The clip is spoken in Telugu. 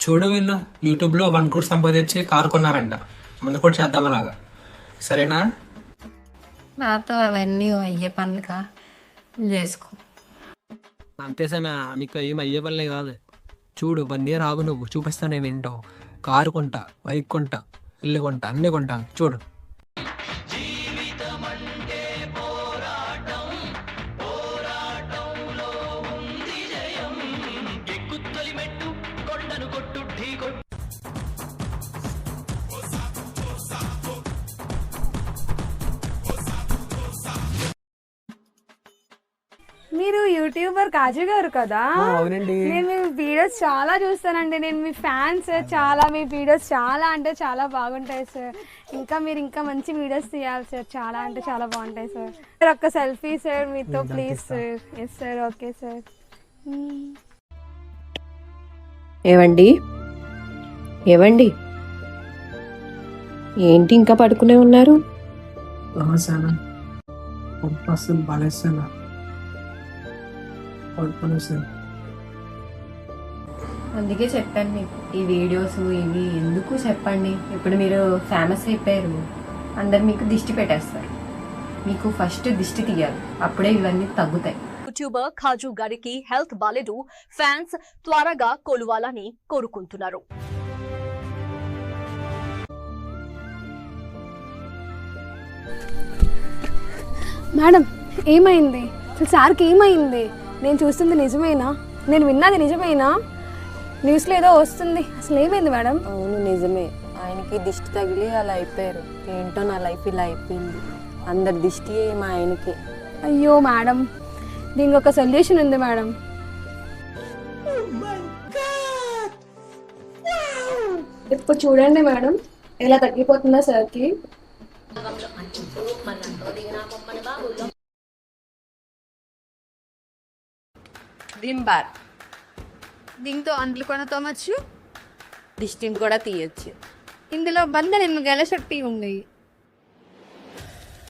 చూడు వీళ్ళు యూట్యూబ్లో 1 crore సంపాదించి కారు కొన్నారంట. ముందు కూడా చేద్దాం అలాగా, సరేనా? నాతో అవన్నీ అయ్యే పనులుగా చేసుకో. అంతే సమయ, మీకు ఏం అయ్యే పనులే కాదు. చూడు 1 year ఆగు, నువ్వు చూపిస్తాను ఏమేంటో. కారు కొంటా, బైక్ కొంటా, ఇల్లు కొంటా, అన్నీ కొంటాను చూడు. మీరు యూట్యూబర్ కాజు గారు కదా? అవునండి. నేను మీ వీడియోస్ చాలా చూస్తానండి. నేను మీ ఫ్యాన్స్. చాలా మీ వీడియోస్ చాలా అంటే చాలా బాగుంటాయి సార్. మీరు ఇంకా మంచి వీడియోస్ తీయాలి సార్. చాలా అంటే చాలా బాగుంటాయి సార్. సార్ ఒక్క సెల్ఫీ సార్ మీతో please sir. Yes sir, okay sir. ఏవండి ఏవండి ఏంటి ఇంకా పడుకునే ఉన్నారు? అందుకే చెప్పాను మీకు ఈ వీడియోస్ ఇవి ఎందుకు చెప్పండి. ఇప్పుడు మీరు ఫేమస్ అయిపోయారు, అందరు మీకు దిష్టి పెట్టేస్తారు. మీకు ఫస్ట్ దిష్టి తీయాలి, అప్పుడే ఇవన్నీ తగ్గుతాయి. యూట్యూబర్ ఖాజు గారికి హెల్త్ బాలేదు, ఫ్యాన్స్ త్వరగా కోలువాలని కోరుకుంటున్నారు. మేడం ఏమైంది? అసలు సార్కి ఏమైంది? నేను చూస్తుంది నిజమేనా? నేను విన్నది నిజమేనా? న్యూస్లో ఏదో వస్తుంది. అసలు ఏమైంది మేడం? అవును నిజమే, ఆయనకి దిష్టి తగిలి అలా అయిపోయారు. ఏంటో నా లైఫ్ ఇలా అయిపోయింది. అందరి దిష్టి మా ఆయనకి. అయ్యో మేడం, దీనికి ఒక సొల్యూషన్ ఉంది మేడం. ఇప్పుడు చూడండి మేడం ఎలా తగ్గిపోతుందా సార్కి. దీంతో అంట్లు కూడా తోమచ్చు, దిష్టిని కూడా తీయచ్చు. ఇందులో బంధ నేను గెలశక్తి ఉంది.